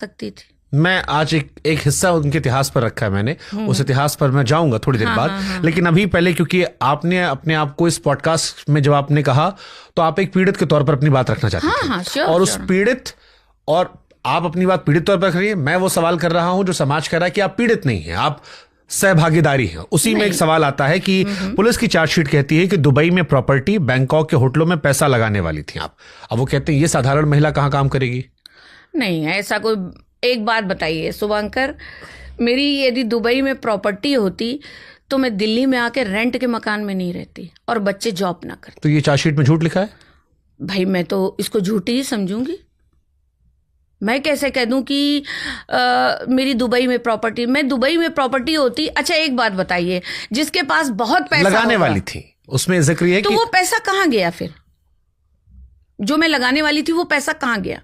सकती थी। मैं आज एक हिस्सा उनके इतिहास पर रखा है मैंने, उस इतिहास पर मैं जाऊंगा थोड़ी देर बाद। लेकिन अभी पहले, क्योंकि आपने अपने आप को इस पॉडकास्ट में जब आपने कहा तो आप एक पीड़ित के तौर पर अपनी बात रखना चाहती थी। और उस पीड़ित, और आप अपनी बात पीड़ित तौर पर रख रही है, मैं वो सवाल कर रहा हूं जो समाज कह रहा है कि आप पीड़ित नहीं है, आप सहभागीदारी है। उसी में एक सवाल आता है कि पुलिस की चार्जशीट कहती है कि दुबई में प्रॉपर्टी, बैंकॉक के होटलों में पैसा लगाने वाली थी आप। अब वो कहते हैं ये साधारण महिला कहाँ काम करेगी? नहीं, ऐसा कोई, एक बात बताइए शुभंकर, मेरी यदि दुबई में प्रॉपर्टी होती तो मैं दिल्ली में आके रेंट के मकान में नहीं रहती और बच्चे जॉब ना करते। तो ये चार्जशीट में झूठ लिखा है? भाई मैं तो इसको झूठी ही समझूंगी। मैं कैसे कह दूं कि मेरी दुबई में प्रॉपर्टी, मैं दुबई में प्रॉपर्टी होती। अच्छा एक बात बताइए, जिसके पास बहुत पैसा लगाने वाली थी, उसमें जिक्र है तो वो पैसा कहाँ गया? फिर जो मैं लगाने वाली थी वो पैसा कहाँ गया?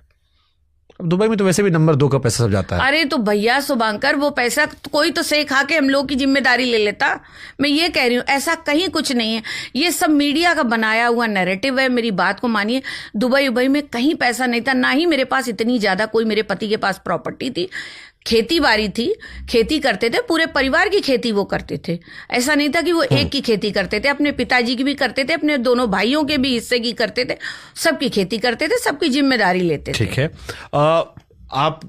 अब दुबई में तो वैसे भी नंबर 2 का पैसा सब जाता है। अरे तो भैया शुभंकर, वो पैसा कोई तो सही खा के हम लोग की जिम्मेदारी ले लेता। मैं ये कह रही हूँ ऐसा कहीं कुछ नहीं है, ये सब मीडिया का बनाया हुआ नैरेटिव है। मेरी बात को मानिए, दुबई में कहीं पैसा नहीं था, ना ही मेरे पास इतनी ज्यादा कोई, मेरे पति के पास प्रॉपर्टी थी, खेती बाड़ी थी, खेती करते थे, पूरे परिवार की खेती वो करते थे। ऐसा नहीं था कि वो एक की खेती करते थे, अपने पिताजी की भी करते थे, अपने दोनों भाइयों के भी हिस्से की करते थे, सबकी खेती करते थे, सबकी जिम्मेदारी लेते थे। ठीक है। आप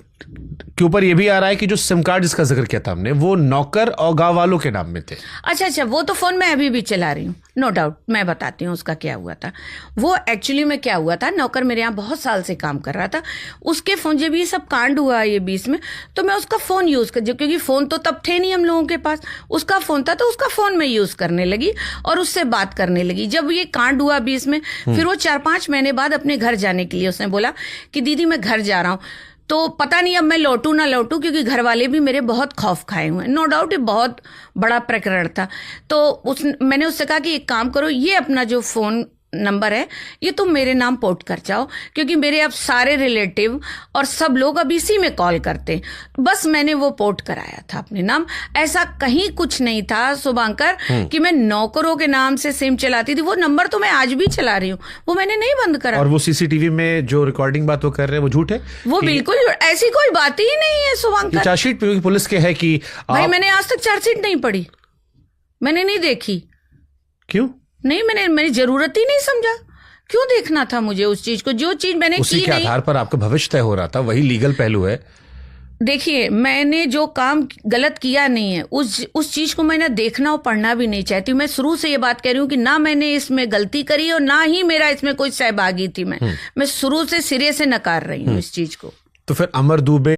के ऊपर ये भी आ रहा है कि जो सिम कार्ड जिसका जिक्र किया था हमने, वो नौकर और गांव वालों के नाम में थे। अच्छा, वो तो फोन मैं अभी भी चला रही हूँ, नो डाउट। मैं बताती हूँ उसका क्या हुआ था। वो एक्चुअली में क्या हुआ था, नौकर मेरे यहाँ बहुत साल से काम कर रहा था, उसके फोन, जब ये सब कांड हुआ ये बीच में, तो मैं उसका फोन यूज कर, क्योंकि फोन तो तब थे नहीं हम लोगों के पास, उसका फोन था तो उसका फोन में यूज करने लगी और उससे बात करने लगी। जब ये कांड हुआ बीच में, फिर वो 4-5 महीने बाद अपने घर जाने के लिए उसने बोला कि दीदी मैं घर जा रहा हूँ। तो पता नहीं अब मैं लौटूं ना लौटूं, क्योंकि घर वाले भी मेरे बहुत खौफ खाए हुए हैं। नो डाउट ये बहुत बड़ा प्रकरण था। तो मैंने उससे कहा कि एक काम करो, ये अपना जो फोन नंबर है ये तुम मेरे नाम पोर्ट कर जाओ, क्योंकि मेरे अब सारे रिलेटिव और सब लोग अब इसी में कॉल करते। बस मैंने वो पोर्ट कराया था अपने नाम। ऐसा कहीं कुछ नहीं था शुभंकर कि मैं नौकरों के नाम से सिम चलाती थी। वो नंबर तो मैं आज भी चला रही हूँ, वो मैंने नहीं बंद करा। और वो सीसीटीवी में जो रिकॉर्डिंग बात वो कर रहे हैं वो झूठ है? वो बिल्कुल ऐसी कोई बात ही नहीं है शुभंकर। चार्जशीट पुलिस के है कि भाई मैंने आज तक चार्जशीट नहीं पढ़ी, मैंने नहीं देखी। क्यों नहीं, मैंने जरूरत ही नहीं समझा। क्यों देखना था मुझे उस चीज को, जो चीज मैंने उसी की के नहीं। आधार पर आपका भविष्य तय हो रहा था, वही लीगल पहलू है। देखिए, मैंने जो काम गलत किया नहीं है, उस चीज को मैंने देखना और पढ़ना भी नहीं चाहती। मैं शुरू से ये बात कह रही हूँ कि ना मैंने इसमें गलती करी और ना ही मेरा इसमें कोई सहभागी थी। मैं शुरू से सिरे से नकार रही हूँ इस चीज को। तो फिर अमर दुबे